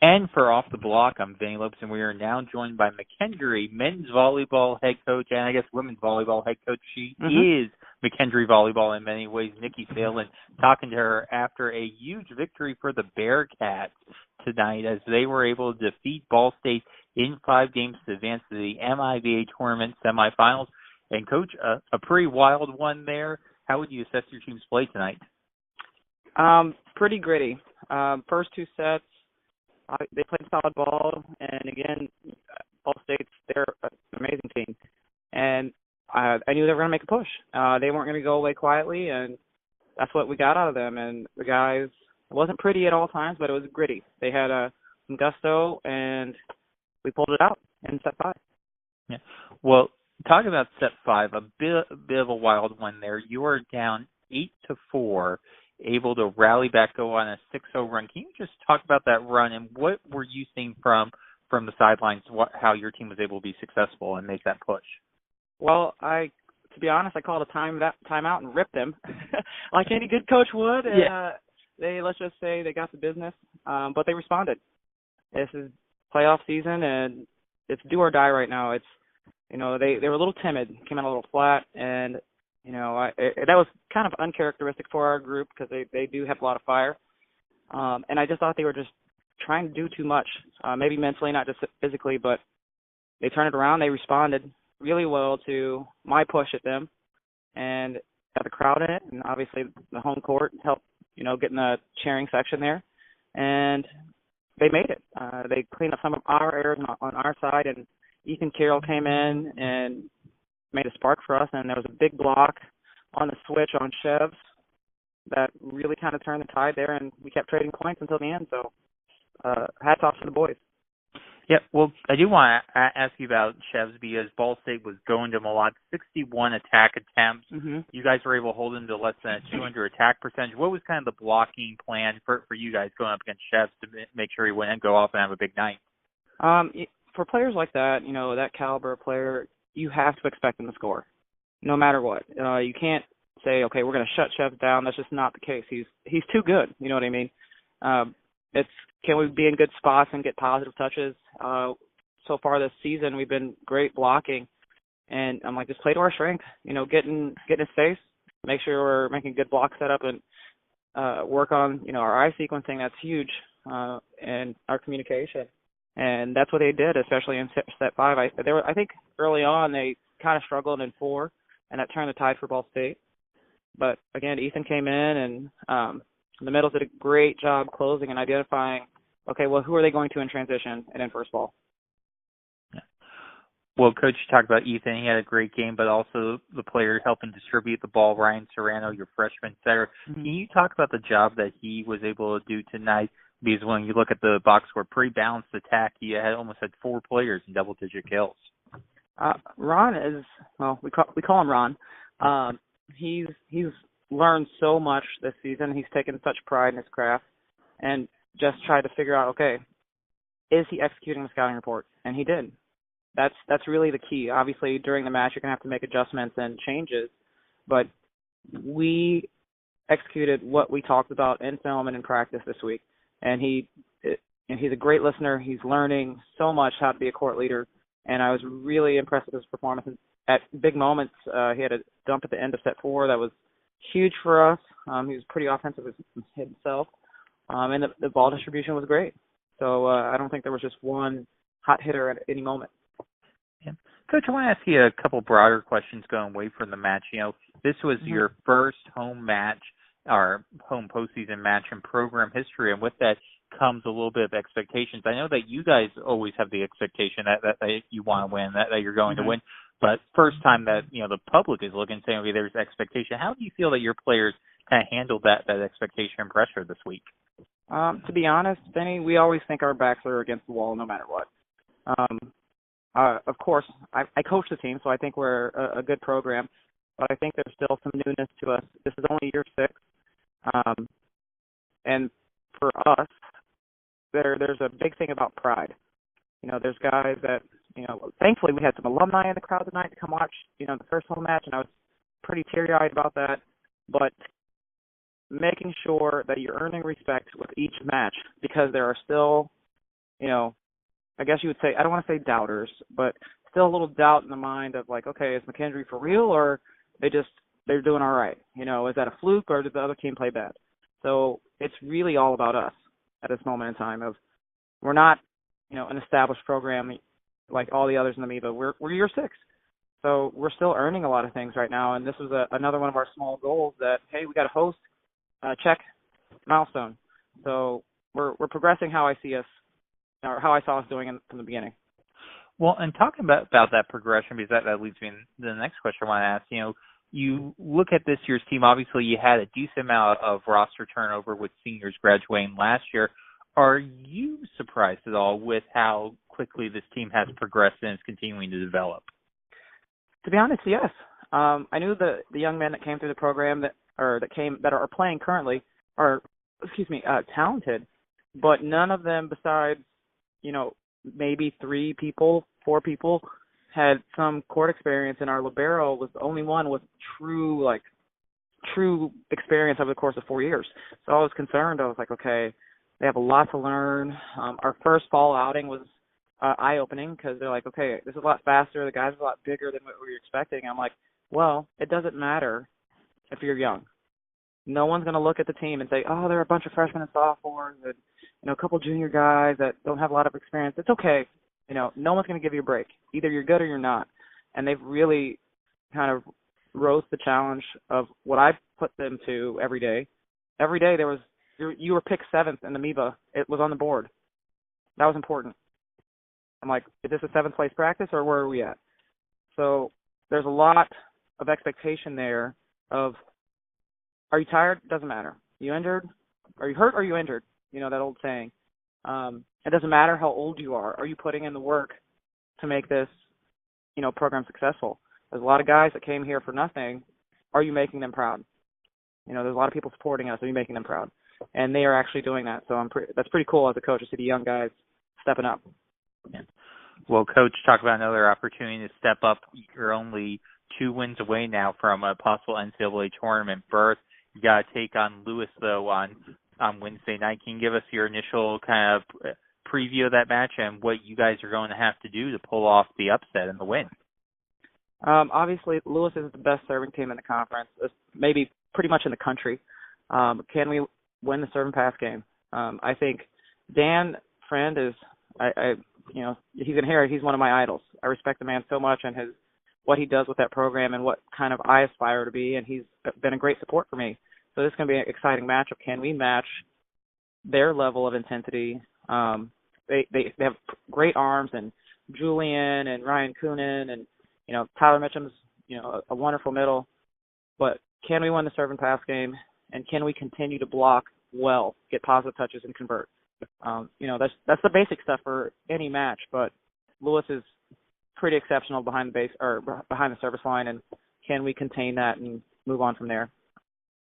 And for Off the Block, I'm Vinny Lopes, and we are now joined by McKendree men's volleyball head coach, and I guess women's volleyball head coach. She is McKendree volleyball in many ways, Nickie Sanlin, talking to her after a huge victory for the Bearcats tonight as they were able to defeat Ball State in 5 games to advance to the MIVA tournament semifinals. And, Coach, a pretty wild one there. How would you assess your team's play tonight? Pretty gritty. First 2 sets, they played solid ball, and again, Ball State's they're an amazing team, and I knew they were going to make a push. They weren't going to go away quietly, and that's what we got out of them. And the guys, it wasn't pretty at all times, but it was gritty. They had some gusto, and we pulled it out in set 5. Yeah. Well, talking about set 5, a bit of a wild one there. You were down 8-4. Able to rally back, go on a 6-0 run. Can you just talk about that run and what were you seeing from the sidelines? How your team was able to be successful and make that push? Well, to be honest, I called a timeout and ripped them, like any good coach would. Yeah. Let's just say they got the business, but they responded. This is playoff season and it's do or die right now. It's they were a little timid, came out a little flat, and that was kind of uncharacteristic for our group because they do have a lot of fire. And I just thought they were just trying to do too much, maybe mentally, not just physically, but they turned it around. They responded really well to my push at them and got the crowd in it. And obviously the home court helped, getting the cheering section there. And they made it. They cleaned up some of our errors on our side, and Ethan Carroll came in and made a spark for us, and there was a big block on the switch on Chevs that really kind of turned the tide there, and we kept trading points until the end. So hats off to the boys. Yeah, well, I do want to ask you about Chevs because Ball State was going to them a lot, 61 attack attempts. Mm-hmm. You guys were able to hold them to less than a 200 attack percentage. What was kind of the blocking plan for you guys going up against Chevs to make sure you wouldn't go off and have a big night? For players like that, that caliber of player, you have to expect them to score, no matter what. You can't say, okay, we're going to shut Chevs down. That's just not the case. He's too good. You know what I mean? Can we be in good spots and get positive touches? So far this season, we've been great blocking, and I'm like, just play to our strength. Get in his face, make sure we're making good block setup, and work on our eye sequencing. That's huge, and our communication. And that's what they did, especially in set 5. I think early on they kind of struggled in 4, and that turned the tide for Ball State. But again, Ethan came in, and the middles did a great job closing and identifying, okay, well, who are they going to in transition and in first ball? Yeah. Well, Coach, you talked about Ethan. He had a great game, but also the player helping distribute the ball, Ryan Serrano, your freshman setter. Mm-hmm. Can you talk about the job that he was able to do tonight? Because when you look at the box score, pretty balanced attack. He almost had 4 players in double-digit kills. Ron is, well, we call him Ron. He's learned so much this season. He's taken such pride in his craft and just tried to figure out, okay, is he executing the scouting report? And he did. That's really the key. Obviously, during the match, you're going to have to make adjustments and changes, but we executed what we talked about in film and in practice this week. And he's a great listener. He's learning so much how to be a court leader, and I was really impressed with his performance. At big moments, he had a dump at the end of set 4 that was huge for us. He was pretty offensive himself, and the ball distribution was great. So I don't think there was just one hot hitter at any moment. Yeah. Coach, I want to ask you a couple broader questions going away from the match. This was your first home match or home postseason match in program history, and with that comes a little bit of expectations. I know that you guys always have the expectation that you want to win, that you're going to win, but first time that the public is looking, saying, okay, there's expectation. How do you feel that your players kind of handled that expectation and pressure this week? To be honest, Benny, we always think our backs are against the wall no matter what. Of course, I coach the team, so I think we're a good program, but I think there's still some newness to us. This is only year 6. And for us, there's a big thing about pride. There's guys that, thankfully we had some alumni in the crowd tonight to come watch, the first home match, and I was pretty teary-eyed about that. But making sure that you're earning respect with each match, because there are still I guess you would say, I don't want to say doubters, but still a little doubt in the mind of like, okay, is McKendree for real, or they're doing all right? Is that a fluke, or did the other team play bad? So it's really all about us at this moment in time. Of we're not, an established program like all the others in the MIVA. We're year 6, so we're still earning a lot of things right now. And this was another one of our small goals that, hey, we got to host, check, milestone. So we're progressing how I see us, or how I saw us doing from the beginning. Well, and talking about that progression, because that leads me to the next question I want to ask. You look at this year's team, obviously you had a decent amount of roster turnover with seniors graduating last year. Are you surprised at all with how quickly this team has progressed and is continuing to develop? To be honest, yes. I knew the young men that came through the program that are playing currently are, talented, but none of them besides, maybe 3 people, 4 people had some court experience, and our libero was the only one with true experience over the course of 4 years. So I was concerned. I was like, okay, they have a lot to learn. Our first fall outing was eye-opening because they're like, okay, this is a lot faster. The guys are a lot bigger than what we were expecting. I'm like, well, it doesn't matter if you're young. No one's going to look at the team and say, oh, there are a bunch of freshmen and sophomores and, a couple junior guys that don't have a lot of experience. It's okay. No one's going to give you a break. Either you're good or you're not. And they've really kind of rose the challenge of what I put them to every day. Every day you were picked 7th in the MIVA. It was on the board. That was important. I'm like, is this a 7th place practice or where are we at? So there's a lot of expectation there of, are you tired? Doesn't matter. You injured? Are you hurt or are you injured? That old saying. It doesn't matter how old you are. Are you putting in the work to make this, program successful? There's a lot of guys that came here for nothing. Are you making them proud? There's a lot of people supporting us. Are you making them proud? And they are actually doing that. So that's pretty cool as a coach to see the young guys stepping up. Yeah. Well, Coach, talk about another opportunity to step up. You're only 2 wins away now from a possible NCAA tournament berth. You got to take on Lewis, though, on Wednesday night. Can you give us your initial kind of preview of that match and what you guys are going to have to do to pull off the upset and the win? Obviously, Lewis is the best serving team in the conference, maybe pretty much in the country. Can we win the serve and pass game? I think Dan Friend is, he's in here. He's one of my idols. I respect the man so much and what he does with that program and what kind of I aspire to be, and he's been a great support for me. So this is going to be an exciting matchup. Can we match their level of intensity? They have great arms, and Julian and Ryan Coonan and Tyler Mitchum's a wonderful middle. But can we win the serve and pass game? And can we continue to block well, get positive touches, and convert? That's the basic stuff for any match. But Lewis is pretty exceptional behind the service line, and can we contain that and move on from there?